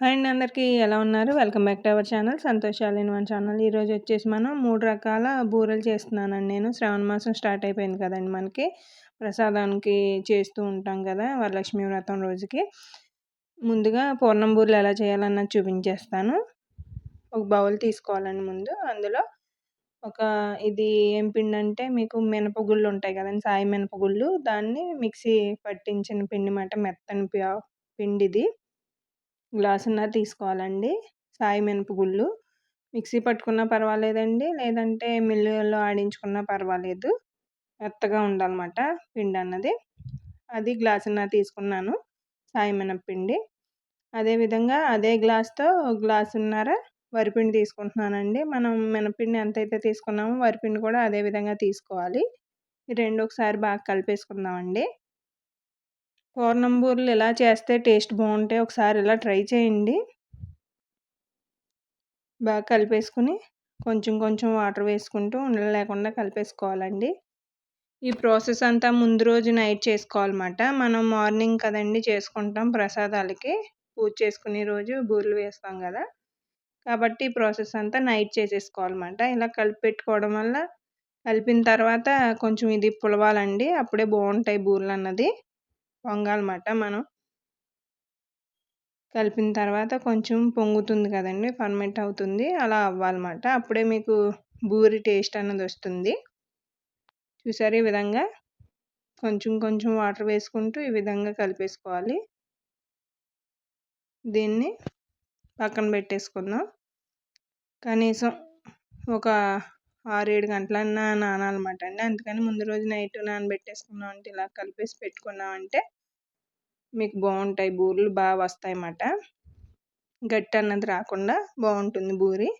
Hi అండి అందరికీ ఎలా ఉన్నారు? Welcome back to our channel సంతోషాలు ఇన్ వన్ ఛానల్. ఈరోజు వచ్చేసి మనం 3 రకాల బూరెలు చేస్తున్నానండి నేను. శ్రావణ మాసం స్టార్ట్ అయిపోయింది కదండి మనకి. ప్రసాదానికి చేస్తూ ఉంటాం కదా వరలక్ష్మి వ్రతం రోజుకి. ముందుగా పూర్ణం బూరెలు ఎలా చేయాలన్నది చూపించేస్తాను. ఒక బౌల్ తీసుకోవాలండి ముందు. అందులో ఒక ఇది ఏం పిండి అంటే మీకు మినపగుళ్ళు ఉంటాయి కదండి, సాయి మినపగుళ్ళు. దాన్ని మిక్సీ పట్టించిన పిండి మాట, మెత్తని పిండిది. గ్లాసున్నర తీసుకోవాలండి సాయి మినపగుళ్ళు. మిక్సీ పట్టుకున్నా పర్వాలేదండి, లేదంటే మిల్లులో ఆడించుకున్నా పర్వాలేదు. మెత్తగా ఉండాలన్నమాట పిండి అన్నది. అది గ్లాసున్నర తీసుకున్నాను సాయి మినపపిండి. అదేవిధంగా అదే గ్లాస్తో గ్లాసున్నర వరిపిండి తీసుకుంటున్నానండి. మనం మినపపిండి ఎంతైతే తీసుకున్నామో వరిపిండి కూడా అదే విధంగా తీసుకోవాలి. ఈ రెండు ఒకసారి బాగా కలిపేసుకుందామండి. పూర్ణం బూరెలు ఇలా చేస్తే టేస్ట్ బాగుంటాయి. ఒకసారి ఇలా ట్రై చేయండి. బాగా కలిపేసుకుని కొంచెం కొంచెం వాటర్ వేసుకుంటూ ఉండలు లేకుండా కలిపేసుకోవాలండి. ఈ ప్రాసెస్ అంతా ముందు రోజు నైట్ చేసుకోవాలన్నమాట. మనం మార్నింగ్ కదండి చేసుకుంటాం ప్రసాదాలకి. పూజ చేసుకునే రోజు బూరెలు వేస్తాం కదా, కాబట్టి ఈ ప్రాసెస్ అంతా నైట్ చేసేసుకోవాలన్నమాట. ఇలా కలిపి పెట్టుకోవడం వల్ల కలిపిన తర్వాత కొంచెం ఇది పులవాలండి, అప్పుడే బాగుంటాయి బూరెలు అన్నది. పొంగాలన్నమాట. మనం కలిపిన తర్వాత కొంచెం పొంగుతుంది కదండి, ఫర్మెంట్ అవుతుంది, అలా అవ్వాలన్నమాట. అప్పుడే మీకు బూరి టేస్ట్ అన్నది వస్తుంది. చూసారు, ఈ విధంగా కొంచెం కొంచెం వాటర్ వేసుకుంటూ ఈ విధంగా కలిపేసుకోవాలి. దీన్ని పక్కన పెట్టేసుకుందాం. కనీసం ఒక 6-7 గంటలన్నా నానాలన్నమాట అండి. అందుకని ముందు రోజు నైట్ నానబెట్టేసుకున్నాం అంటే, ఇలా కలిపేసి పెట్టుకున్నామంటే మీకు బాగుంటాయి బూరెలు, బాగా వస్తాయి అన్నమాట. గట్టి అన్నది రాకుండా బాగుంటుంది బూరి.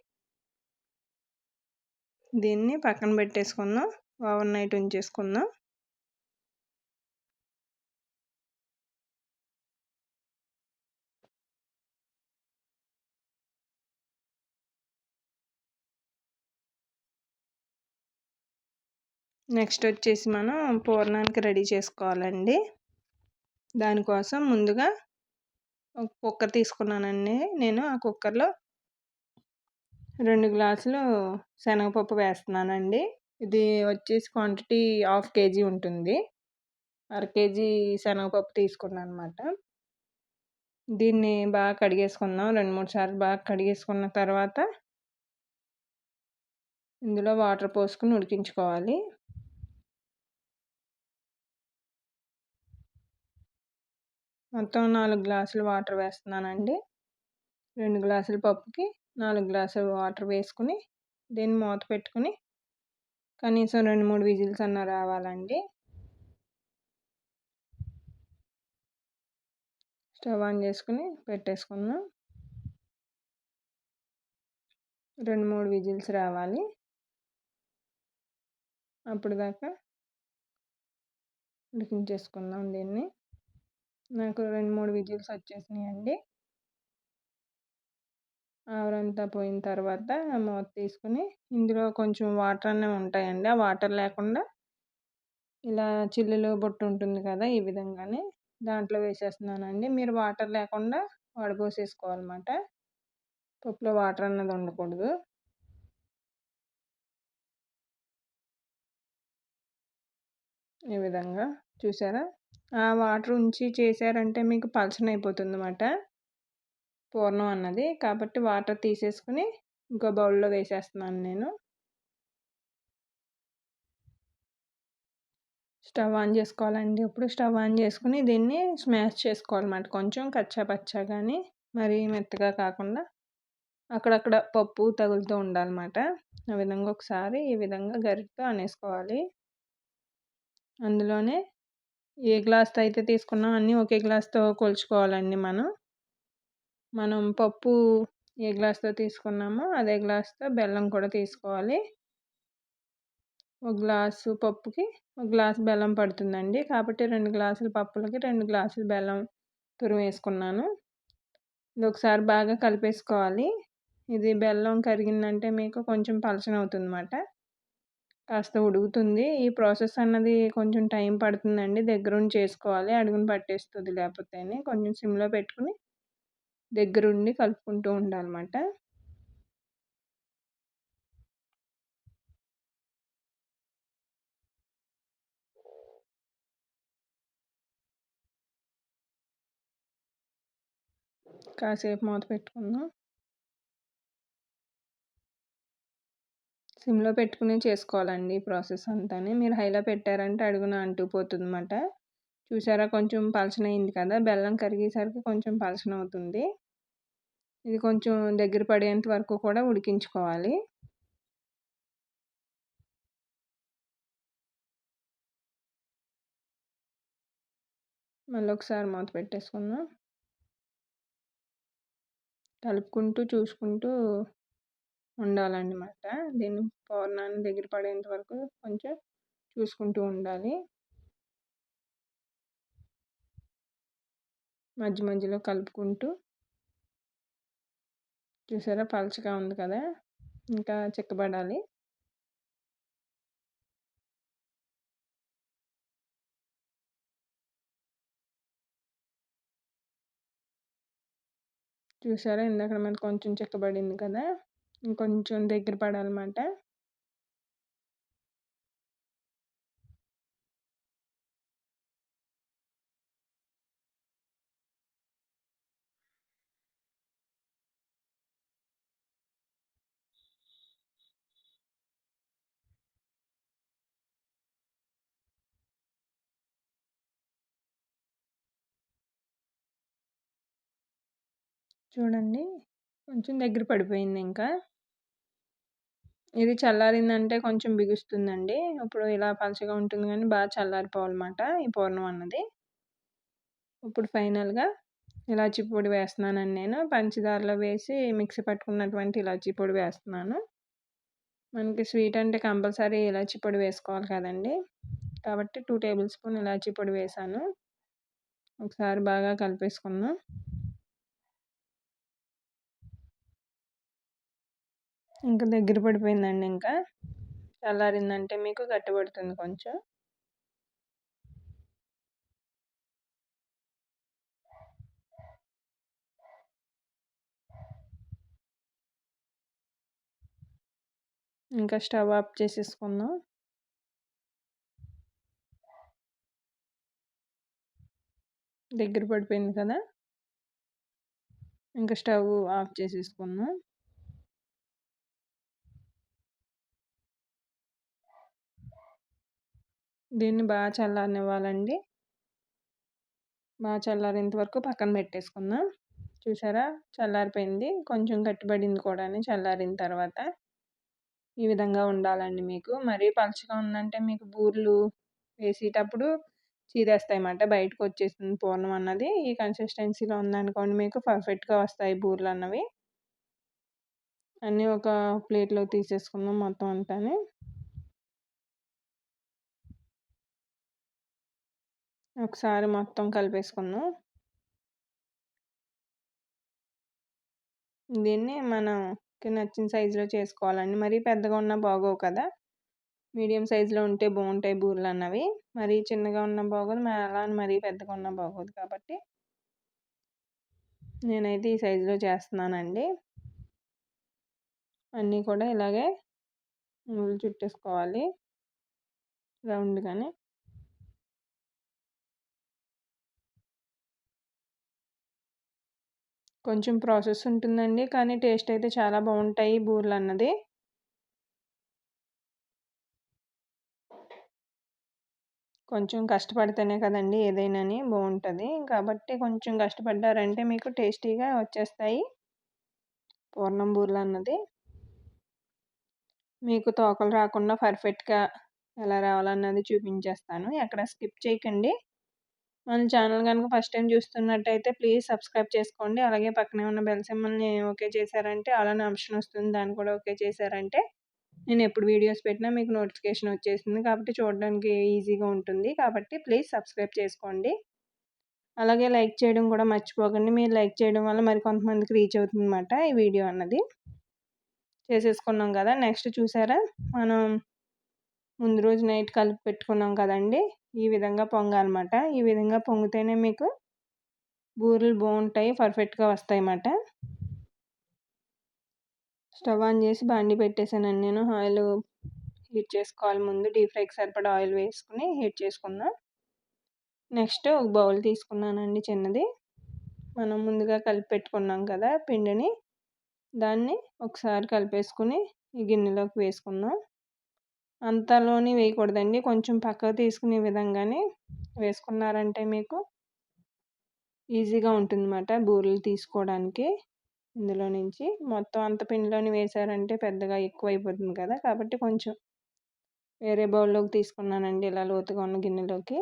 దీన్ని పక్కన పెట్టేసుకుందాం, ఓవర్ నైట్ ఉంచేసుకుందాం. నెక్స్ట్ వచ్చేసి మనం పూర్ణానికి రెడీ చేసుకోవాలండి. దానికోసం ముందుగా ఒక కుక్కర్ తీసుకున్నానండి నేను. ఆ కుక్కర్లో 2 గ్లాసులు శనగపప్పు వేస్తున్నానండి. ఇది వచ్చేసి క్వాంటిటీ 1/2 kg ఉంటుంది. 1/2 kg శనగపప్పు తీసుకున్నాను అనమాట. దీన్ని బాగా కడిగేసుకుందాం. 2-3 సార్లు బాగా కడిగేసుకున్న తర్వాత ఇందులో వాటర్ పోసుకుని ఉడికించుకోవాలి. మొత్తం 4 గ్లాసులు వాటర్ వేస్తున్నానండి. 2 గ్లాసుల పప్పుకి 4 గ్లాసులు వాటర్ వేసుకుని దీన్ని మూత పెట్టుకుని కనీసం 2-3 విజిల్స్ అన్న రావాలండి. స్టవ్ ఆన్ చేసుకుని పెట్టేసుకుందాం. 2-3 విజిల్స్ రావాలి. అప్పుడు దాకా ఉడికించేసుకుందాం దీన్ని. నాకు 2-3 విజిల్స్ వచ్చేసినాయండి. ఆవిరంతా పోయిన తర్వాత మూత తీసుకుని ఇందులో కొంచెం వాటర్ అనేవి ఉంటాయండి. ఆ వాటర్ లేకుండా ఇలా చిల్లులు బొట్టు ఉంటుంది కదా, ఈ విధంగానే దాంట్లో వేసేస్తున్నానండి. మీరు వాటర్ లేకుండా వడపోసేసుకోవాలన్నమాట. పప్పులో వాటర్ అన్నది ఉండకూడదు. ఈ విధంగా చూసారా, ఆ వాటర్ ఉంచి చేశారంటే మీకు పలచనైపోతుంది అన్నమాట పూర్ణం అన్నది. కాబట్టి వాటర్ తీసేసుకుని ఇంకో బౌల్లో వేసేస్తున్నాను నేను. స్టవ్ ఆన్ చేసుకోవాలండి. ఇప్పుడు స్టవ్ ఆన్ చేసుకుని దీన్ని స్మాష్ చేసుకోవాలన్నమాట. కొంచెం కచ్చా పచ్చా కానీ మరీ మెత్తగా కాకుండా అక్కడక్కడ పప్పు తగులుతూ ఉండాలన్నమాట. ఆ విధంగా ఒకసారి ఈ విధంగా గరిటెతో అనేసుకోవాలి. అందులోనే ఏ గ్లాస్తో అయితే తీసుకున్నామో అన్నీ ఒకే గ్లాస్తో కొలుచుకోవాలండి. మనం పప్పు ఏ గ్లాస్తో తీసుకున్నామో అదే గ్లాస్తో బెల్లం కూడా తీసుకోవాలి. ఒక గ్లాసు పప్పుకి ఒక గ్లాసు బెల్లం పడుతుందండి. కాబట్టి 2 గ్లాసుల పప్పులకి 2 గ్లాసులు బెల్లం తురిమేసుకున్నాను. ఇది ఒకసారి బాగా కలిపేసుకోవాలి. ఇది బెల్లం కరిగిందంటే మీకు కొంచెం పలచన అవుతుందన్నమాట. కాస్త ఉడుకుతుంది. ఈ ప్రాసెస్ అన్నది కొంచెం టైం పడుతుందండి. దగ్గరుండి చేసుకోవాలి, అడుగున పట్టేస్తుంది లేకపోతేని. కొంచెం సిమ్లో పెట్టుకుని దగ్గరుండి కలుపుకుంటూ ఉండాలన్నమాట. కాసేపు మూత పెట్టుకుందాం. సిమ్‌లో పెట్టుకుని చేసుకోవాలండి ఈ ప్రాసెస్ అంతాని. మీరు హైలో పెట్టారంటే అడుగున అంటుకుపోతుందన్నమాట. చూసారా కొంచెం పలచనయింది కదా! బెల్లం కరిగేసరికి కొంచెం పలచనవుతుంది. ఇది కొంచెం దగ్గర పడేంత వరకు కూడా ఉడికించుకోవాలి. మళ్ళొకసారి మూత పెట్టేసుకుందాం. కలుపుకుంటూ చూసుకుంటూ ఉండాలన్నమాట. దీన్ని పూర్ణాన్ని దగ్గర పడేంత వరకు కొంచెం చూసుకుంటూ ఉండాలి. మధ్య మధ్యలో కలుపుకుంటూ చూసారా పలచగా ఉంది కదా! ఇంకా చిక్కబడాలి. చూసారా ఇందాక మనకు కొంచెం చిక్కబడింది కదా! ఇంకొంచెం దగ్గర పడాలన్నమాట. చూడండి కొంచెం దగ్గర పడిపోయింది ఇంకా. ఇది చల్లారిందంటే కొంచెం బిగుస్తుందండి. ఇప్పుడు ఇలా పలచగా ఉంటుంది కానీ బాగా చల్లారిపోవాలన్నమాట ఈ పూర్ణం అన్నది. ఇప్పుడు ఫైనల్‌గా ఇలాచీ పొడి వేస్తున్నానండి నేను. పంచదారలో వేసి మిక్సీ పట్టుకున్నటువంటి ఇలాచీ పొడి వేస్తున్నాను. మనకి స్వీట్ అంటే కంపల్సరీ ఇలాచీ పొడి వేసుకోవాలి కదండీ! కాబట్టి 2 టేబుల్ స్పూన్ ఇలాచీ పొడి వేశాను. ఒకసారి బాగా కలిపేసుకుందాం. ఇంకా దగ్గర పడిపోయిందండి ఇంకా. చల్లారిందంటే మీకు గట్టిపడుతుంది కొంచెం. ఇంకా స్టవ్ ఆఫ్ చేసేసుకుందాం. దగ్గర పడిపోయింది కదా! ఇంకా స్టవ్ ఆఫ్ చేసేసుకుందాం. దీన్ని బాగా చల్లారనివ్వాలండి. బాగా చల్లారేంత వరకు పక్కన పెట్టేసుకుందాం. చూసారా చల్లారిపోయింది. కొంచెం గట్టిపడింది కూడాని చల్లారిన తర్వాత. ఈ విధంగా ఉండాలండి మీకు. మరీ పలచగా ఉందంటే మీకు బూరెలు వేసేటప్పుడు చీదేస్తాయన్నమాట. బయటకొచ్చేస్తుంది పూర్ణం అన్నది. ఈ కన్సిస్టెన్సీలో ఉందనుకోండి మీకు పర్ఫెక్ట్‌గా వస్తాయి బూరెలన్నవి. అన్నీ ఒక ప్లేట్‌లోకి తీసేసుకుందాం మొత్తం అంతాని. ఒకసారి మొత్తం కలిపేసుకుందాం. దీన్ని మనకి నచ్చిన సైజులో చేసుకోవాలండి. మరీ పెద్దగా ఉన్నా బాగోవు కదా! మీడియం సైజులో ఉంటే బాగుంటాయి బూరెలన్నవి. మరీ చిన్నగా ఉన్నా బాగోదు. అలా అని మరీ పెద్దగా ఉన్నా బాగోదు కాబట్టి నేనైతే ఈ సైజులో చేస్తున్నానండి. అన్నీ కూడా ఇలాగే నూలు చుట్టేసుకోవాలి రౌండ్‌గానే. కొంచెం ప్రాసెస్ ఉంటుందండి. కానీ టేస్ట్ అయితే చాలా బాగుంటాయి బూరెలన్నది. కొంచెం కష్టపడితేనే కదండీ ఏదైనాని బాగుంటుంది. కాబట్టి కొంచెం కష్టపడ్డారంటే మీకు టేస్టీగా వచ్చేస్తాయి పూర్ణం బూరెలన్నది. మీకు తోకలు రాకుండా పర్ఫెక్ట్‌గా ఎలా రావాలన్నది చూపించేస్తాను. ఎక్కడ స్కిప్ చేయకండి. మన ఛానల్ గనుక ఫస్ట్ టైం చూస్తున్నట్టయితే ప్లీజ్ సబ్స్క్రైబ్ చేసుకోండి. అలాగే పక్కనే ఉన్న బెల్ సింబల్‌ని ఓకే చేశారంటే ఆల్ అనే ఆప్షన్ వస్తుంది. దాన్ని కూడా ఓకే చేశారంటే నేను ఎప్పుడు వీడియోస్ పెట్టినా మీకు నోటిఫికేషన్ వచ్చేస్తుంది. కాబట్టి చూడడానికి ఈజీగా ఉంటుంది. కాబట్టి ప్లీజ్ సబ్స్క్రైబ్ చేసుకోండి. అలాగే లైక్ చేయడం కూడా మర్చిపోకండి. మీరు లైక్ చేయడం వల్ల మరికొంతమందికి రీచ్ అవుతుందన్నమాట ఈ వీడియో అన్నది. చేసేసుకున్నాం కదా! నెక్స్ట్ చూసారా మనం ముందు రోజు నైట్ కలిపి పెట్టుకున్నాం కదండీ! ఈ విధంగా పొంగాలన్నమాట. ఈ విధంగా పొంగితేనే మీకు బూరెలు బాగుంటాయి, పర్ఫెక్ట్గా వస్తాయన్నమాట. స్టవ్ ఆన్ చేసి బాండి పెట్టేసానండి నేను. ఆయిల్ హీట్ చేసుకోవాలి. ముందు డీప్ ఫ్రైకి సరిపడా ఆయిల్ వేసుకుని హీట్ చేసుకుందాం. నెక్స్ట్ ఒక బౌల్ తీసుకున్నానండి చిన్నది. మనం ముందుగా కలిపి పెట్టుకున్నాం కదా పిండిని, దాన్ని ఒకసారి కలిపేసుకుని ఈ గిన్నెలోకి వేసుకుందాం. అంతలోని వేయకూడదండి, కొంచెం పక్కకు తీసుకునే విధంగానే వేసుకున్నారంటే మీకు ఈజీగా ఉంటుందన్నమాట బూరెలు తీసుకోవడానికి. ఇందులో నుంచి మొత్తం అంత పిండిలోని వేసారంటే పెద్దగా ఎక్కువ అయిపోతుంది కదా, కాబట్టి కొంచెం వేరే బౌల్లోకి తీసుకున్నానండి, ఇలా లోతుగా ఉన్న గిన్నెలోకి.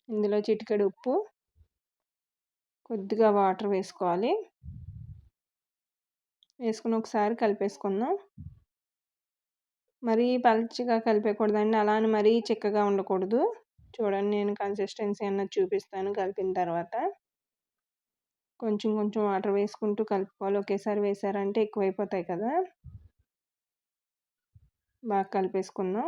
ఇందులో చిటికెడు ఉప్పు, కొద్దిగా వాటర్ వేసుకోవాలి. వేసుకుని ఒకసారి కలిపేసుకుందాం. మరీ పల్చగా కలిపేయకూడదండి, అలా అని మరీ చిక్కగా ఉండకూడదు. చూడండి, నేను కన్సిస్టెన్సీ అన్నది చూపిస్తాను కలిపిన తర్వాత. కొంచెం కొంచెం వాటర్ వేసుకుంటూ కలుపుకోవాలి. ఒకేసారి వేసారంటే ఎక్కువైపోతాయి కదా. బాగా కలిపేసుకుందాం.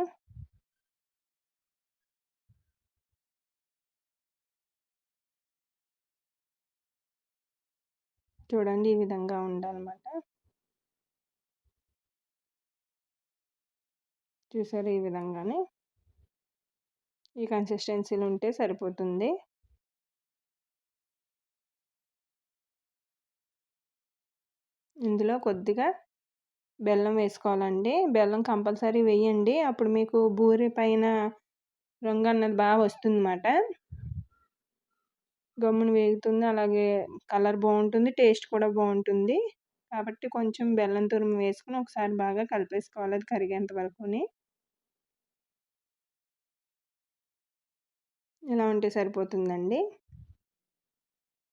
చూడండి, ఈ విధంగా ఉండాలన్నమాట. చూసారు, ఈ విధంగానే ఈ కన్సిస్టెన్సీలో ఉంటే సరిపోతుంది. ఇందులో కొద్దిగా బెల్లం వేసుకోవాలండి. బెల్లం కంపల్సరీ వేయండి, అప్పుడు మీకు బూరె పైన రంగు అన్నది బాగా వస్తుందన్నమాట. గమ్మున వేగుతుంది, అలాగే కలర్ బాగుంటుంది, టేస్ట్ కూడా బాగుంటుంది. కాబట్టి కొంచెం బెల్లం తురుము వేసుకుని ఒకసారి బాగా కలిపేసుకోవాలి, అది కరిగేంత వరకుని. ఇలా ఉంటే సరిపోతుందండి.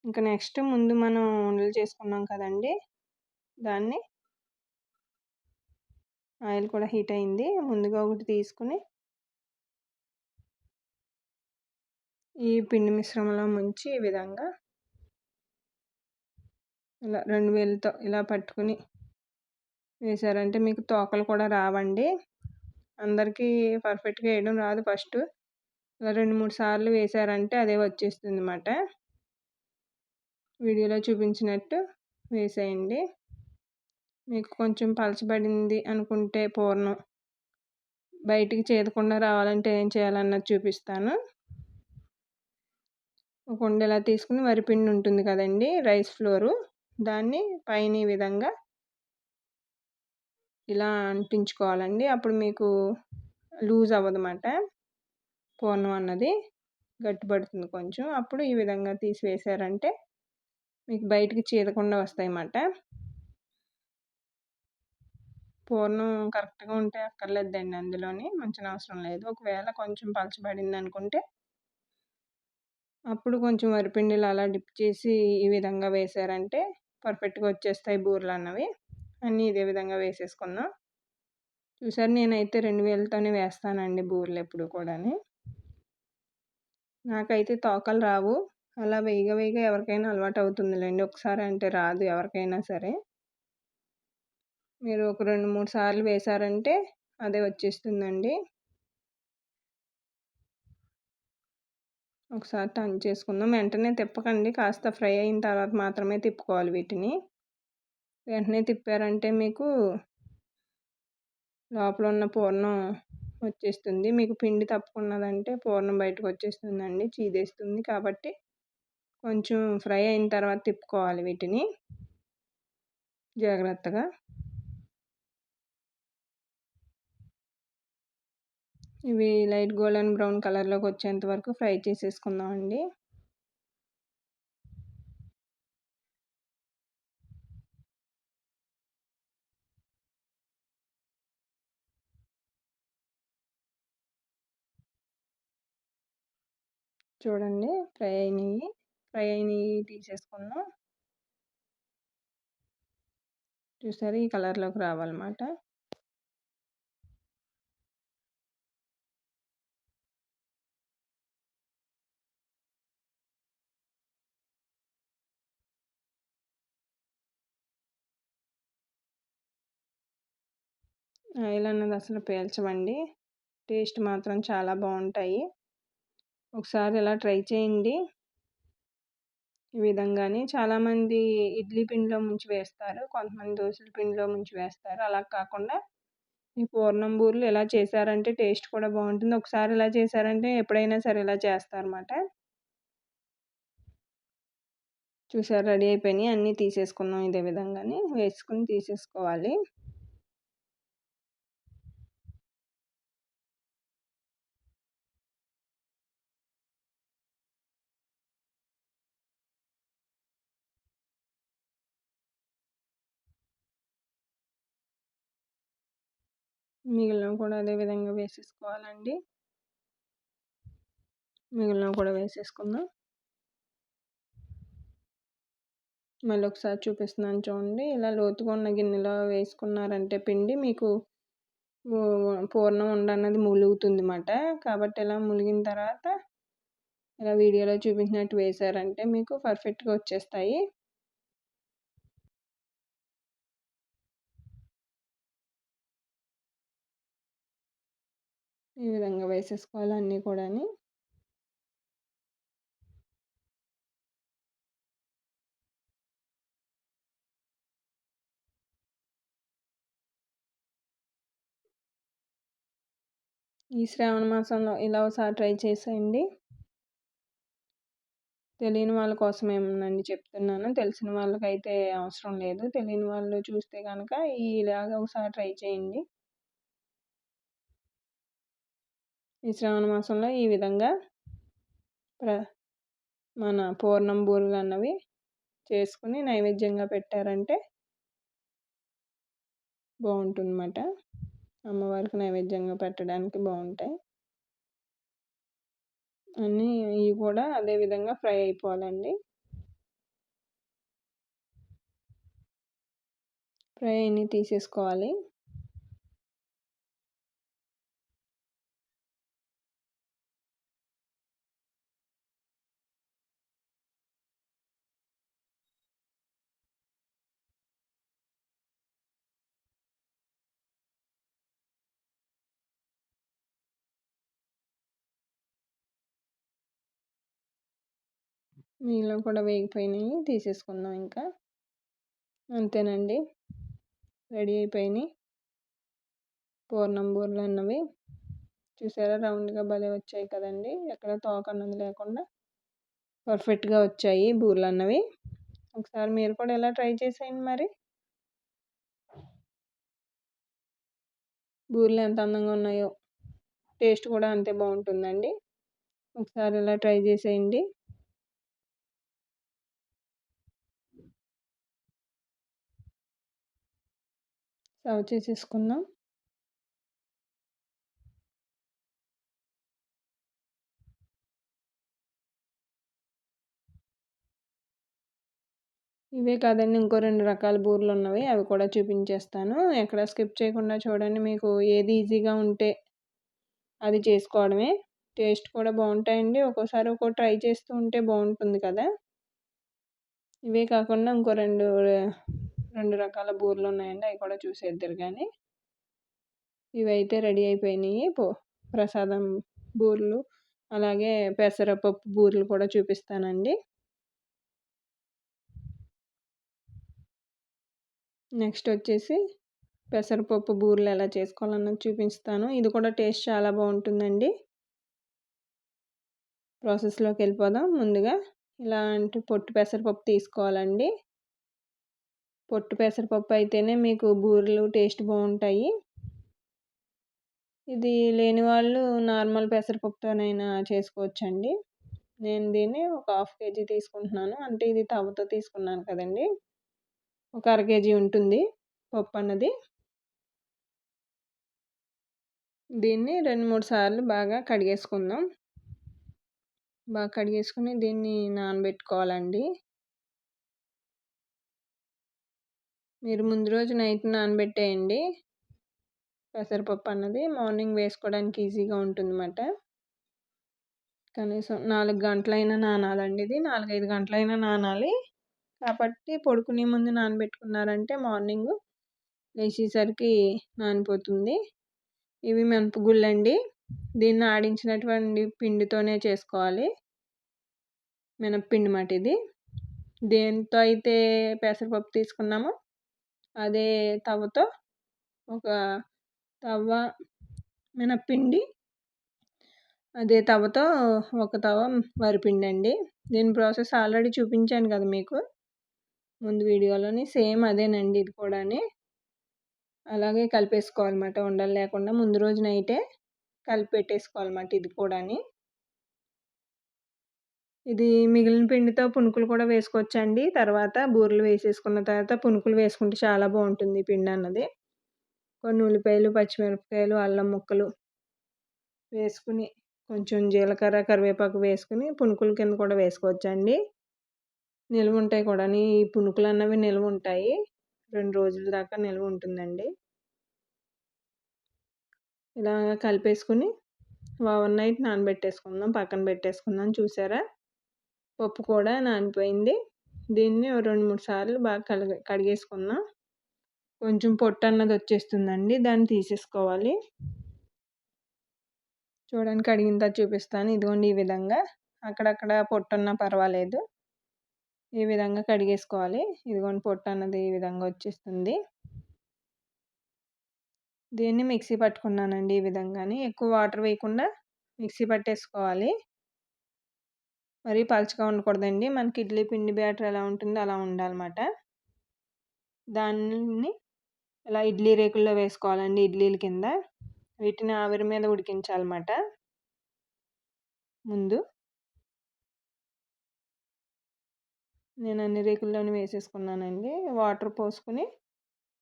ఇంకా నెక్స్ట్ ముందు మనం ఉండలు చేసుకున్నాం కదండి, దాన్ని ఆయిల్ కూడా హీట్ అయింది. ముందుగా ఒకటి తీసుకుని ఈ పిండి మిశ్రమంలో ముంచి ఈ విధంగా ఇలా 2 వేలుతో ఇలా పట్టుకుని వేసారంటే మీకు తోకలు కూడా రావండి. అందరికీ పర్ఫెక్ట్గా వేయడం రాదు. ఫస్ట్ ఇలా 2-3 సార్లు వేసారంటే అదే వచ్చేస్తుంది అన్నమాట. వీడియోలో చూపించినట్టు వేసేయండి. మీకు కొంచెం పలచబడింది అనుకుంటే పూర్ణం బయటికి చేదకుండా రావాలంటే ఏం చేయాలన్నది చూపిస్తాను. ఒక ఉండలా తీసుకుని వరిపిండి ఉంటుంది కదండి, రైస్ ఫ్లోరు, దాన్ని పైన ఈ విధంగా ఇలా అంటించుకోవాలండి. అప్పుడు మీకు లూజ్ అవ్వదన్నమాట, పూర్ణం అన్నది గట్టిపడుతుంది కొంచెం. అప్పుడు ఈ విధంగా తీసి వేసారంటే మీకు బయటికి చీదకుండా వస్తాయన్నమాట. పూర్ణం కరెక్ట్గా ఉంటే అక్కర్లేదండి, అందులోని మంచిన అవసరం లేదు. ఒకవేళ కొంచెం పలచబడింది అనుకుంటే అప్పుడు కొంచెం వరిపిండిలో అలా డిప్ చేసి ఈ విధంగా వేసారంటే పర్ఫెక్ట్గా వచ్చేస్తాయి బూరెలు అన్నవి. అన్నీ ఇదే విధంగా వేసేసుకుందాం. చూసారు, నేనైతే 2 వేలతోనే వేస్తానండి బూరెలు ఎప్పుడు కూడా. నాకైతే తోకలు రావు. అలా వేయగా వేయగా ఎవరికైనా అలవాటు అవుతుందిలేండి, ఒకసారి అంటే రాదు ఎవరికైనా సరే. మీరు ఒక 2-3 సార్లు వేసారంటే అదే వచ్చేస్తుందండి. ఒకసారి టర్న్ చేసుకుందాం. వెంటనే తిప్పకండి, కాస్త ఫ్రై అయిన తర్వాత మాత్రమే తిప్పుకోవాలి వీటిని. వెంటనే తిప్పారంటే మీకు లోపల ఉన్న పూర్ణం వచ్చేస్తుంది. మీకు పిండి తప్పుకున్నదంటే పూర్ణం బయటకు వచ్చేస్తుందండి, చీదేస్తుంది. కాబట్టి కొంచెం ఫ్రై అయిన తర్వాత తిప్పుకోవాలి వీటిని జాగ్రత్తగా. ఇవి లైట్ గోల్డెన్ బ్రౌన్ కలర్లోకి వచ్చేంత వరకు ఫ్రై చేసేసుకుందాం అండి. చూడండి, ఫ్రై అయినవి తీసేసుకుందాం. చూసారు, ఈ కలర్లోకి రావాలన్నమాట. ఆయిల్ అన్నది అసలు పీల్చవండి, టేస్ట్ మాత్రం చాలా బాగుంటాయి. ఒకసారి ఇలా ట్రై చేయండి. ఈ విధంగానే చాలామంది ఇడ్లీ పిండిలో ముంచి వేస్తారు. కొంతమంది దోసల పిండిలో ముంచి వేస్తారు. అలా కాకుండా ఈ పూర్ణం బూరెలు ఇలా చేశారంటే టేస్ట్ కూడా బాగుంటుంది. ఒకసారి ఇలా చేశారంటే ఎప్పుడైనా సరే ఇలా చేస్తారన్నమాట. చూసారా, రెడీ అయిపోయినాయి. అన్నీ తీసేసుకున్నాం. ఇదే విధంగానే వేసుకుని తీసేసుకోవాలి. మిగిలినవి కూడా అదే విధంగా వేసేసుకోవాలండి. మిగిలినవి కూడా వేసేసుకుందాం. మళ్ళీ ఒకసారి చూపిస్తున్నాను చూడండి. ఇలా లోతుగా ఉన్న గిన్నెలో వేసుకున్నారంటే పిండి మీకు పూర్ణం ఉండ అన్నది ములుగుతుంది అన్నమాట. కాబట్టి ఇలా ములిగిన తర్వాత ఇలా వీడియోలో చూపించినట్టు వేశారంటే మీకు పర్ఫెక్ట్గా వచ్చేస్తాయి. ఈ విధంగా వేసేసుకోవాలి అన్నీ కూడా. ఈ శ్రావణ మాసంలో ఇలా ఒకసారి ట్రై చేసేయండి. తెలియని వాళ్ళ కోసమేనండి చెప్తున్నాను. తెలిసిన వాళ్ళకైతే అవసరం లేదు. తెలియని వాళ్ళు చూస్తే కనుక ఇలాగ ఒకసారి ట్రై చేయండి. ఈ శ్రావణ మాసంలో ఈ విధంగా మన పూర్ణం బూరెలు అన్నవి చేసుకుని నైవేద్యంగా పెట్టారంటే బాగుంటుందన్నమాట. అమ్మవారికి నైవేద్యంగా పెట్టడానికి బాగుంటాయి. అన్నీ ఇవి కూడా అదే విధంగా ఫ్రై అయిపోవాలండి. ఫ్రై అన్నీ తీసేసుకోవాలి. మిగిలినవి కూడా వేగిపోయినాయి, తీసేసుకుందాం. ఇంకా అంతేనండి, రెడీ అయిపోయినాయి పూర్ణం బూరెలు అన్నవి. చూసారా, రౌండ్గా భలే వచ్చాయి కదండి. ఎక్కడ తోక అన్నది లేకుండా పర్ఫెక్ట్గా వచ్చాయి బూరెలు అన్నవి. ఒకసారి మీరు కూడా ఎలా ట్రై చేసేయండి. మరి బూరెలు ఎంత అందంగా ఉన్నాయో టేస్ట్ కూడా అంతే బాగుంటుందండి. ఒకసారి ఇలా ట్రై చేసేయండి. సర్వ్ చేసేసుకుందాం. ఇవే కాదండి, ఇంకో 2 రకాల బూరెలు ఉన్నవి, అవి కూడా చూపించేస్తాను. ఎక్కడ స్కిప్ చేయకుండా చూడండి. మీకు ఏది ఈజీగా ఉంటే అది చేసుకోవడమే. టేస్ట్ కూడా బాగుంటాయండి. ఒక్కోసారి ట్రై చేస్తూ ఉంటే బాగుంటుంది కదా. ఇవే కాకుండా ఇంకో రెండు రకాల బూరెలు ఉన్నాయండి, అవి కూడా చూసేద్దరు. కానీ ఇవైతే రెడీ అయిపోయినాయి. ప్రసాదం బూరెలు, అలాగే పెసరపప్పు బూరెలు కూడా చూపిస్తానండి. నెక్స్ట్ వచ్చేసి పెసరపప్పు బూరెలు ఎలా చేసుకోవాలన్నది చూపిస్తాను. ఇది కూడా టేస్ట్ చాలా బాగుంటుందండి. ప్రాసెస్లోకి వెళ్ళిపోదాం. ముందుగా ఇలాంటి పొట్టు పెసరపప్పు తీసుకోవాలండి. పొట్టు పెసరపప్పు అయితేనే మీకు బూరెలు టేస్ట్ బాగుంటాయి. ఇది లేని వాళ్ళు నార్మల్ పెసరపప్పుతోనైనా చేసుకోవచ్చండి. నేను దీన్ని ఒక 1/2 kg తీసుకుంటున్నాను. అంటే ఇది తవ్వతో తీసుకున్నాను కదండి. ఒక 1/2 kg ఉంటుంది పప్పు అన్నది. దీన్ని 2-3 సార్లు బాగా కడిగేసుకుందాం. బాగా కడిగేసుకుని దీన్ని నానబెట్టుకోవాలండి. మీరు ముందు రోజు నైట్ నానబెట్టేయండి. పెసరపప్పు అన్నది మార్నింగ్ వేసుకోవడానికి ఈజీగా ఉంటుందన్నమాట. కనీసం 4 గంటలైనా నానాలండి. ఇది 4-5 గంటలైనా నానాలి. కాబట్టి పడుకునే ముందు నానబెట్టుకున్నారంటే మార్నింగ్ లేచేసరికి నానిపోతుంది. ఇవి మినపగుళ్ళండి. దీన్ని ఆడించినటువంటి పిండితోనే చేసుకోవాలి. మినప్పిండి మాట ఇది. దేనితో అయితే పెసరపప్పు తీసుకున్నామో అదే తవ్వతో ఒక తవ్వ మినప్పిండి, అదే తవ్వతో ఒక తవ్వ వరిపిండండి. దీని ప్రాసెస్ ఆల్రెడీ చూపించాను కదా మీకు ముందు వీడియోలోని. సేమ్ అదేనండి ఇది కూడాని. అలాగే కలిపేసుకోవాలన్నమాట ఉండలు లేకుండా. ముందు రోజు నైటే కలిపి పెట్టేసుకోవాలన్నమాట ఇది కూడాని. ఇది మిగిలిన పిండితో పునుకులు కూడా వేసుకోవచ్చండి. తర్వాత బూరెలు వేసేసుకున్న తర్వాత పునుకులు వేసుకుంటే చాలా బాగుంటుంది ఈ పిండి అన్నది. కొన్ని ఉల్లిపాయలు, పచ్చిమిరపకాయలు, అల్లం ముక్కలు వేసుకుని కొంచెం జీలకర్ర, కరివేపాకు వేసుకుని పునుకుల కింద కూడా వేసుకోవచ్చండి. నిల్వ ఉంటాయి కూడా. ఈ పునుకులు అన్నవి నిల్వ ఉంటాయి, 2 రోజుల దాకా నిల్వ ఉంటుందండి. ఇలా కలిపేసుకుని ఓవర్ నైట్ నానబెట్టేసుకుందాం, పక్కన పెట్టేసుకుందాం. చూసారా, పప్పు కూడా నానిపోయింది. దీన్ని 2-3 సార్లు బాగా కడిగేసుకుందాం. కొంచెం పొట్టు అన్నది వచ్చేస్తుందండి, దాన్ని తీసేసుకోవాలి. చూడండి, కడిగిన తర్వాత చూపిస్తాను. ఇదిగోండి ఈ విధంగా. అక్కడక్కడ పొట్టు ఉన్నా పర్వాలేదు, ఈ విధంగా కడిగేసుకోవాలి. ఇదిగోండి పొట్టు అన్నది ఈ విధంగా వచ్చేస్తుంది. దీన్ని మిక్సీ పట్టుకున్నానండి ఈ విధంగాని. ఎక్కువ వాటర్ వేయకుండా మిక్సీ పట్టేసుకోవాలి. మరీ పలచగా ఉండకూడదండి. మనకి ఇడ్లీ పిండి బ్యాటర్ ఎలా ఉంటుందో అలా ఉండాలన్నమాట. దాన్ని ఇలా ఇడ్లీ రేకుల్లో వేసుకోవాలండి, ఇడ్లీల కింద. వీటిని ఆవిరి మీద ఉడికించాలన్నమాట. ముందు నేను అన్ని రేకుల్లోనే వేసేసుకున్నానండి. వాటర్ పోసుకుని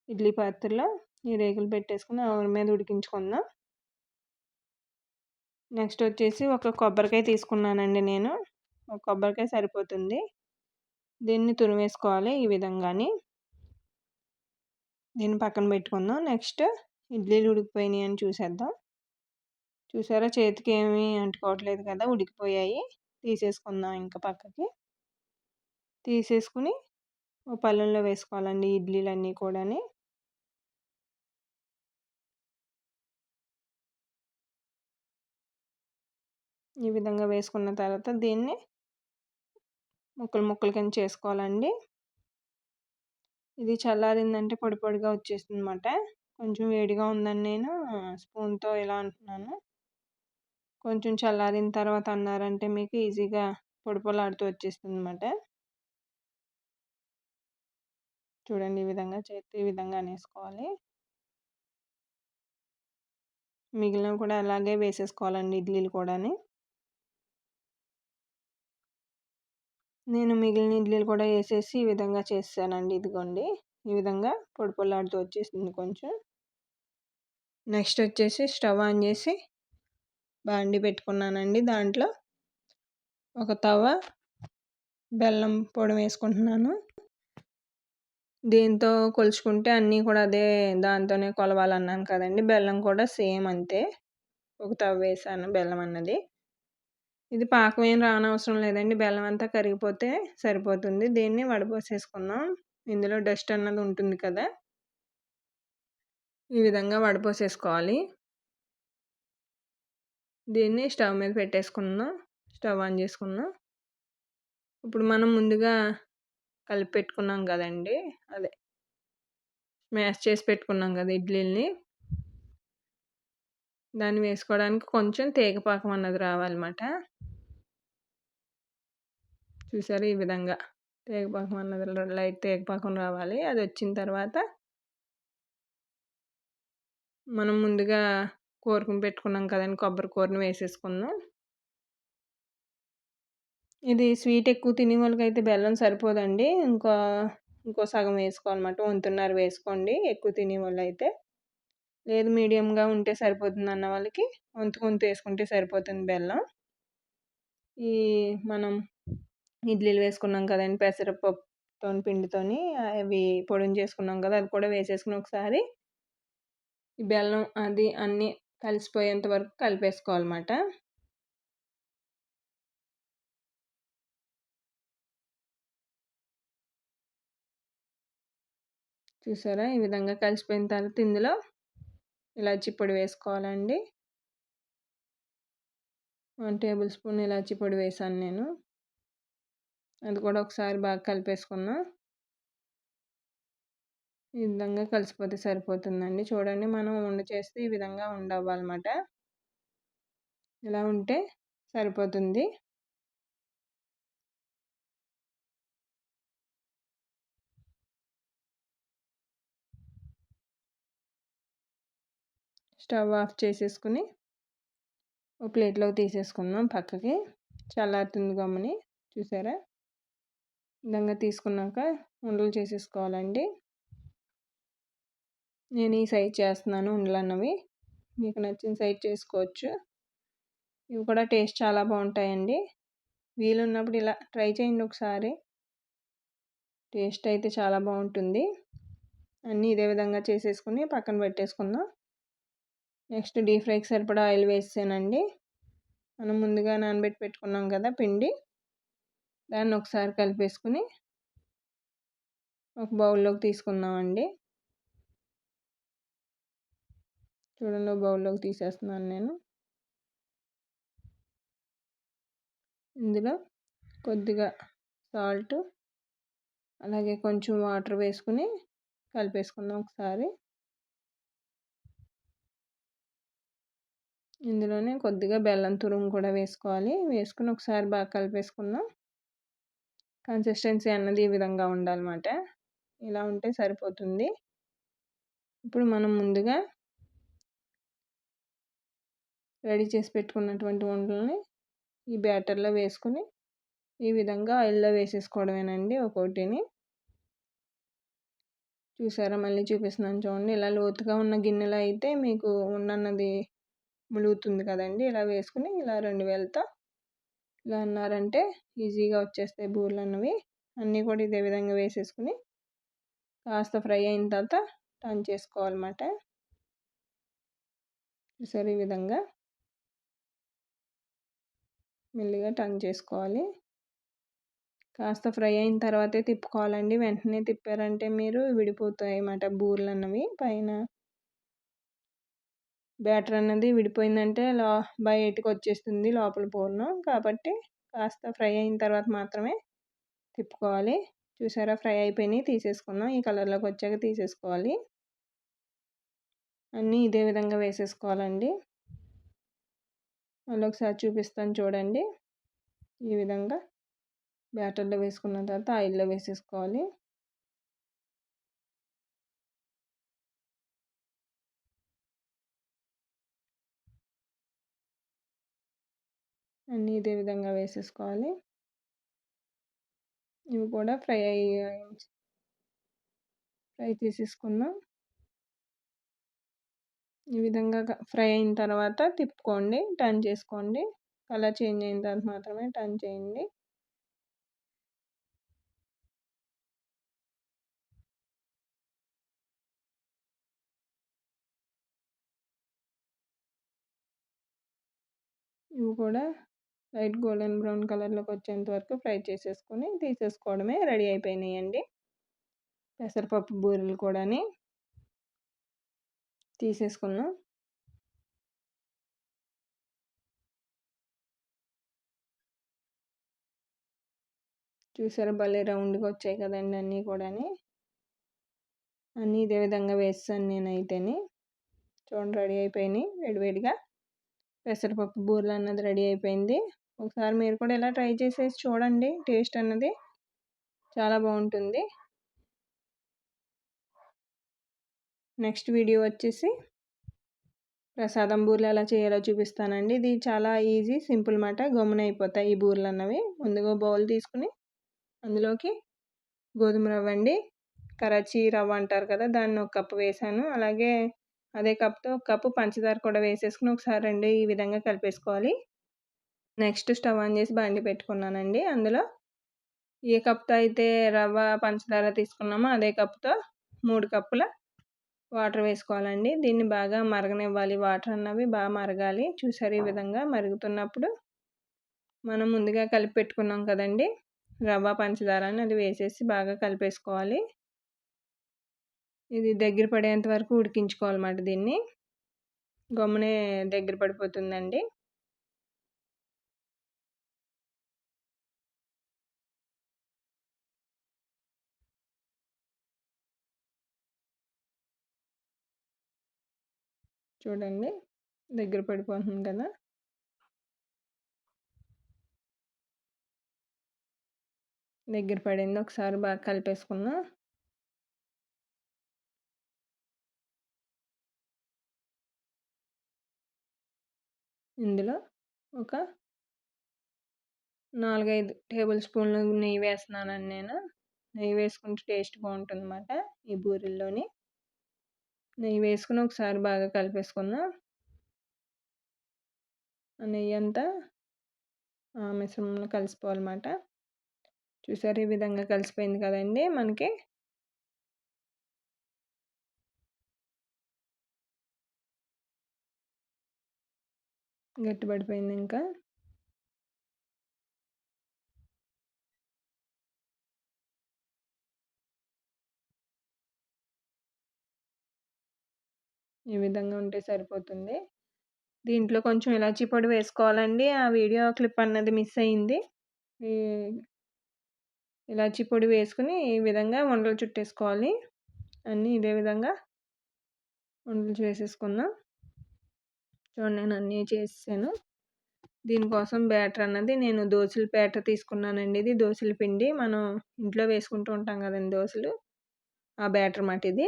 ఇడ్లీ పాత్రలో ఈ రేకులు పెట్టేసుకుని ఆవిరి మీద ఉడికించుకుందాం. నెక్స్ట్ వచ్చేసి ఒక కొబ్బరికాయ తీసుకున్నానండి నేను. ఒక కొబ్బరికాయ సరిపోతుంది. దీన్ని తురిమేసుకోవాలి ఈ విధంగాని. దీన్ని పక్కన పెట్టుకుందాం. నెక్స్ట్ ఇడ్లీలు ఉడికిపోయినాయి అని చూసేద్దాం. చూసారా, చేతికి ఏమీ అంటుకోవట్లేదు కదా, ఉడికిపోయాయి. తీసేసుకుందాం ఇంకా పక్కకి. తీసేసుకుని ఓ పళ్ళెంలో వేసుకోవాలండి ఇడ్లీలన్నీ కూడాని. ఈ విధంగా వేసుకున్న తర్వాత దీన్ని ముక్కలు ముక్కలు కింద చేసుకోవాలండి. ఇది చల్లారిందంటే పొడి పొడిగా వచ్చేస్తుంది అన్నమాట. కొంచెం వేడిగా ఉందని నేను స్పూన్తో ఇలా అంటున్నాను. కొంచెం చల్లారిన తర్వాత అన్నారంటే మీకు ఈజీగా పొడి పొలాడుతూ వచ్చేస్తుంది అన్నమాట. చూడండి, ఈ విధంగా చేతి ఈ విధంగా అనేసుకోవాలి. మిగిలినవి కూడా అలాగే వేసేసుకోవాలండి ఇడ్లీలు కూడాని. నేను మిగిలిన ఇడ్లీలు కూడా వేసేసి ఈ విధంగా చేసానండి. ఇదిగోండి ఈ విధంగా పొడి పొలాడుతూ వచ్చేసింది కొంచెం. నెక్స్ట్ వచ్చేసి స్టవ్ ఆన్ చేసి బాండి పెట్టుకున్నానండి. దాంట్లో ఒక తవ్వ బెల్లం పొడి వేసుకుంటున్నాను. దీంతో కొలుచుకుంటే అన్నీ కూడా అదే దాంతోనే కొలవాలన్నాను కదండి. బెల్లం కూడా సేమ్ అంతే, ఒక తవ్వ వేసాను బెల్లం అన్నది. ఇది పాకం ఏం రానవసరం లేదండి, బెల్లం అంతా కరిగిపోతే సరిపోతుంది. దీన్ని వడపోసేసుకుందాం. ఇందులో డస్ట్ అన్నది ఉంటుంది కదా, ఈ విధంగా వడపోసేసుకోవాలి. దీన్ని స్టవ్ మీద పెట్టేసుకుందాం. స్టవ్ ఆన్ చేసుకుందాం. ఇప్పుడు మనం ముందుగా కలిపి పెట్టుకున్నాం కదండి, అదే స్మాష్ చేసి పెట్టుకున్నాం కదా ఇడ్లీల్ని, దాన్ని వేసుకోవడానికి కొంచెం తేగపాకం అన్నది రావాలన్నమాట. చూసారు, ఈ విధంగా తేగపాకం అన్నది లైట్ తేగపాకం రావాలి. అది వచ్చిన తర్వాత మనం ముందుగా కోరుకుని పెట్టుకున్నాం కదండి కొబ్బరి కూరని వేసేసుకుందాం. ఇది స్వీట్ ఎక్కువ తినే వాళ్ళకైతే బెల్లం సరిపోదండి, ఇంకో సగం వేసుకోవాలన్నమాట. వంతున్నర వేసుకోండి ఎక్కువ తినే వాళ్ళు అయితే. లేదు మీడియంగా ఉంటే సరిపోతుంది అన్న వాళ్ళకి వంతు వేసుకుంటే సరిపోతుంది బెల్లం. ఈ మనం ఇడ్లీలు వేసుకున్నాం కదండి పెసరపప్పుతో పిండితోని, అవి పొడిని చేసుకున్నాం కదా, అది కూడా వేసేసుకుని ఒకసారి ఈ బెల్లం అది అన్నీ కలిసిపోయేంత వరకు కలిపేసుకోవాలన్నమాట. చూసారా, ఈ విధంగా కలిసిపోయిన తర్వాత ఇందులో ఇలాచీ పొడి వేసుకోవాలండి. 1 టేబుల్ స్పూన్ ఇలాచీ పొడి వేసాను నేను. అది కూడా ఒకసారి బాగా కలిపేసుకుందాం. ఈ విధంగా కలిసిపోతే సరిపోతుందండి. చూడండి, మనం ఉండ చేస్తే ఈ విధంగా ఉండవ్వాలన్నమాట. ఇలా ఉంటే సరిపోతుంది. స్టవ్ ఆఫ్ చేసేసుకుని ఒక ప్లేట్లోకి తీసేసుకుందాం పక్కకి. చల్లారుతుంది గమ్ముని. చూసారా, ఈ విధంగా తీసుకున్నాక ఉండలు చేసేసుకోవాలండి. నేను ఈ సైజ్ చేస్తున్నాను ఉండలు అన్నవి. మీకు నచ్చిన సైజ్ చేసుకోవచ్చు. ఇవి కూడా టేస్ట్ చాలా బాగుంటాయండి. వీలున్నప్పుడు ఇలా ట్రై చేయండి ఒకసారి. టేస్ట్ అయితే చాలా బాగుంటుంది. అన్నీ ఇదే విధంగా చేసేసుకుని పక్కన పెట్టేసుకుందాం. నెక్స్ట్ డీప్ ఫ్రైకి సరిపడా ఆయిల్ వేసానండి. మనం ముందుగా నానబెట్టి పెట్టుకున్నాం కదా పిండి, దాన్ని ఒకసారి కలిపేసుకుని ఒక బౌల్లోకి తీసుకుందామండి. చూడండి, బౌల్లోకి తీసేస్తున్నాను నేను. ఇందులో కొద్దిగా సాల్ట్, అలాగే కొంచెం వాటర్ వేసుకుని కలిపేసుకుందాం ఒకసారి. ఇందులోనే కొద్దిగా బెల్లం తురుము కూడా వేసుకోవాలి. వేసుకుని ఒకసారి బాగా కలిపేసుకుందాం. కన్సిస్టెన్సీ అన్నది ఈ విధంగా ఉండాలన్నమాట. ఇలా ఉంటే సరిపోతుంది. ఇప్పుడు మనం ముందుగా రెడీ చేసి పెట్టుకున్నటువంటి వంటలని ఈ బ్యాటర్లో వేసుకుని ఈ విధంగా ఆయిల్లో వేసేసుకోవడమేనండి ఒక్కొక్కటిని. చూసారా, మళ్ళీ చూపిస్తున్నాను చూడండి. ఇలా లోతుగా ఉన్న గిన్నెలో అయితే మీకు ఉండన్నది ములుగుతుంది కదండి. ఇలా వేసుకుని ఇలా 2 వేలతో ఇలా అన్నారంటే ఈజీగా వచ్చేస్తాయి బూరెలు అన్నవి. అన్నీ కూడా ఇదే విధంగా వేసేసుకుని కాస్త ఫ్రై అయిన తర్వాత టర్న్ చేసుకోవాలన్నమాట. చూసారు, ఈ విధంగా మెల్లిగా టర్న్ చేసుకోవాలి. కాస్త ఫ్రై అయిన తర్వాతే తిప్పుకోవాలండి. వెంటనే తిప్పారంటే మీరు విడిపోతాయి అన్నమాట బూరెలు అన్నవి. పైన బ్యాటర్ అన్నది విడిపోయిందంటే బయటకు వచ్చేస్తుంది లోపల పూర్ణం. కాబట్టి కాస్త ఫ్రై అయిన తర్వాత మాత్రమే తిప్పుకోవాలి. చూసారా, ఫ్రై అయిపోయినాయి, తీసేసుకుందాం. ఈ కలర్లోకి వచ్చాక తీసేసుకోవాలి. అన్నీ ఇదే విధంగా వేసేసుకోవాలండి. మళ్ళీ ఒకసారి చూపిస్తాను చూడండి. ఈ విధంగా బ్యాటర్లో వేసుకున్న తర్వాత ఆయిల్లో వేసేసుకోవాలి. అన్నీ ఇదే విధంగా వేసేసుకోవాలి. ఇవి కూడా ఫ్రై చేసేసుకుందాం. ఈ విధంగా ఫ్రై అయిన తర్వాత తిప్పుకోండి, టర్న్ చేసుకోండి. కలర్ చేంజ్ అయిన తర్వాత మాత్రమే టర్న్ చేయండి. ఇవి కూడా లైట్ గోల్డెన్ బ్రౌన్ కలర్లోకి వచ్చేంత వరకు ఫ్రై చేసేసుకొని తీసేసుకోవడమే. రెడీ అయిపోయినాయండి పెసరపప్పు బూరెలు కూడా. తీసేసుకుందాం. చూసారా, భలే రౌండ్గా వచ్చాయి కదండి అన్నీ కూడా. అన్నీ ఇదే విధంగా వేస్తాను నేనైతేని. చూడండి, రెడీ అయిపోయినాయి వేడివేడిగా. పెసరపప్పు బూరెలు అన్నది రెడీ అయిపోయింది. ఒకసారి మీరు కూడా ఇలా ట్రై చేసేసి చూడండి. టేస్ట్ అన్నది చాలా బాగుంటుంది. నెక్స్ట్ వీడియో వచ్చేసి ప్రసాదం బూరెలు ఎలా చేయాలో చూపిస్తానండి. ఇది చాలా ఈజీ, సింపుల్ మాట. గమ్మున అయిపోతాయి ఈ బూరెలు అన్నవి. ముందుగా బౌల్ తీసుకుని అందులోకి గోధుమ రవ్వ అండి, కరాచీ రవ్వ అంటారు కదా, దాన్ని 1 కప్పు వేసాను. అలాగే అదే కప్తో 1 కప్పు పంచదార కూడా వేసేసుకుని ఒకసారి రెండు ఈ విధంగా కలిపేసుకోవాలి. నెక్స్ట్ స్టవ్ ఆన్ చేసి బండి పెట్టుకున్నానండి. అందులో ఏ కప్తో అయితే రవ్వ పంచదార తీసుకున్నామో అదే కప్తో 3 కప్పుల వాటర్ వేసుకోవాలండి. దీన్ని బాగా మరగనివ్వాలి. వాటర్ అన్నవి బాగా మరగాలి. చూసారు, ఈ విధంగా మరుగుతున్నప్పుడు మనం ముందుగా కలిపి పెట్టుకున్నాం కదండి రవ్వ పంచదార అని, అది వేసేసి బాగా కలిపేసుకోవాలి. ఇది దగ్గర పడేంత వరకు ఉడికించుకోవాలన్నమాట. దీన్ని గమ్మునే దగ్గర పడిపోతుందండి. చూడండి దగ్గర పడిపోతుంది కదా! దగ్గర పడింది. ఒకసారి బాగా కలిపేసుకుందాం. ఇందులో ఒక 4, 5 టేబుల్ స్పూన్లు నెయ్యి వేస్తున్నానండి నేను. నెయ్యి వేసుకుంటే టేస్ట్ బావుంటుందన్నమాట ఈ బూరెల్లోని. నెయ్యి వేసుకొని ఒకసారి బాగా కలిపేసుకుందాం. ఆ నెయ్యంతా మిశ్రమంలో కలిసిపోవాలన్నమాట. చూసారా ఈ విధంగా కలిసిపోయింది కదండీ మనకి. గట్టిపడిపోయింది ఇంకా. ఈ విధంగా ఉంటే సరిపోతుంది. దీంట్లో కొంచెం ఇలాచీ పొడి వేసుకోవాలండి. ఆ వీడియో క్లిప్ అన్నది మిస్ అయింది. ఈ ఇలాచీ పొడి వేసుకొని ఈ విధంగా ఉండలు చుట్టేసుకోవాలి. అన్నీ ఇదే విధంగా ఉండలు చేసేసుకుందాం. చూడండి నేను అన్నీ చేసేసాను. దీనికోసం బ్యాటర్ అన్నది నేను దోసల బ్యాటర్ తీసుకున్నానండి. ఇది దోసల పిండి మనం ఇంట్లో వేసుకుంటూ ఉంటాం కదండి దోసలు. ఆ బ్యాటర్ మాట ఇది.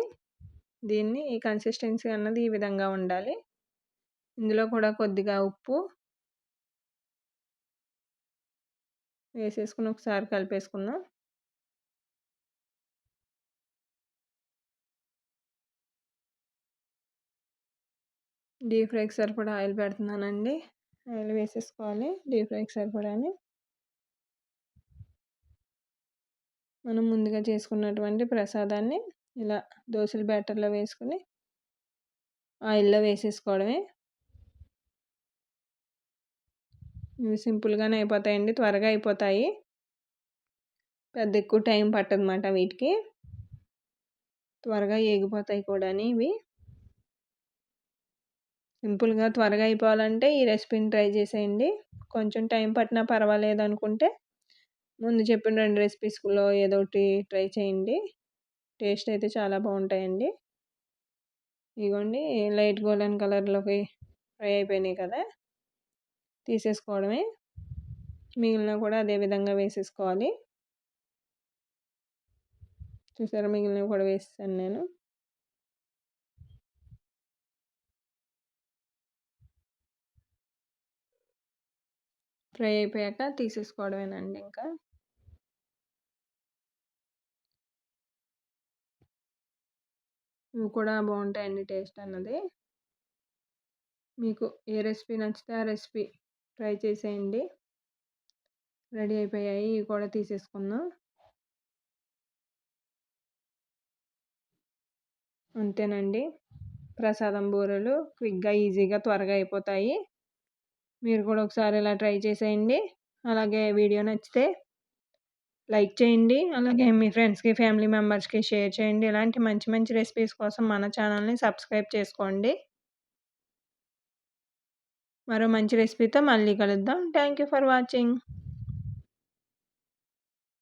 దీన్ని ఈ కన్సిస్టెన్సీ అన్నది ఈ విధంగా ఉండాలి. ఇందులో కూడా కొద్దిగా ఉప్పు వేసేసుకుని ఒకసారి కలిపేసుకుందాం. డీప్ ఫ్రైకి సరిపడా ఆయిల్ పెడుతున్నానండి. ఆయిల్ వేసేసుకోవాలి డీప్ ఫ్రైకి సరిపడాని. మనం ముందుగా చేసుకున్నటువంటి ప్రసాదాన్ని ఇలా దోసల బ్యాటర్లో వేసుకుని ఆయిల్లో వేసేసుకోవడమే. ఇవి సింపుల్గానే అయిపోతాయండి, త్వరగా అయిపోతాయి. పెద్ద ఎక్కువ టైం పట్టదన్నమాట వీటికి. త్వరగా ఏగిపోతాయి కూడా ఇవి. సింపుల్గా త్వరగా అయిపోవాలంటే ఈ రెసిపీని ట్రై చేసేయండి. కొంచెం టైం పట్టినా పర్వాలేదు అనుకుంటే ముందు చెప్పిన 2 రెసిపీస్లో ఏదో ఒకటి ట్రై చేయండి. టేస్ట్ అయితే చాలా బాగుంటాయండి. ఇదిగోండి లైట్ గోల్డెన్ కలర్లోకి ఫ్రై అయిపోయినాయి కదా! తీసేసుకోవడమే. మిగిలిన కూడా అదే విధంగా వేసేసుకోవాలి. చూసారా మిగిలినవి కూడా వేసేసాను నేను. ఫ్రై అయిపోయాక తీసేసుకోవడమేనండి ఇంకా. ఇవి కూడా బాగుంటాయండి టేస్ట్ అన్నది. మీకు ఏ రెసిపీ నచ్చితే ఆ రెసిపీ ట్రై చేసేయండి. రెడీ అయిపోయాయి. ఇవి కూడా తీసేసుకుందాం. అంతేనండి. ప్రసాదం బూరెలు క్విక్గా ఈజీగా త్వరగా అయిపోతాయి. మీరు కూడా ఒకసారి ఇలా ట్రై చేసేయండి. అలాగే వీడియో నచ్చితే లైక్ చేయండి. అలాగే మీ ఫ్రెండ్స్కి ఫ్యామిలీ మెంబర్స్కి షేర్ చేయండి. ఇలాంటి మంచి మంచి రెసిపీస్ కోసం మన ఛానల్ని సబ్స్క్రైబ్ చేసుకోండి. మరో మంచి రెసిపీతో మళ్ళీ కలుద్దాం. Thank you for watching.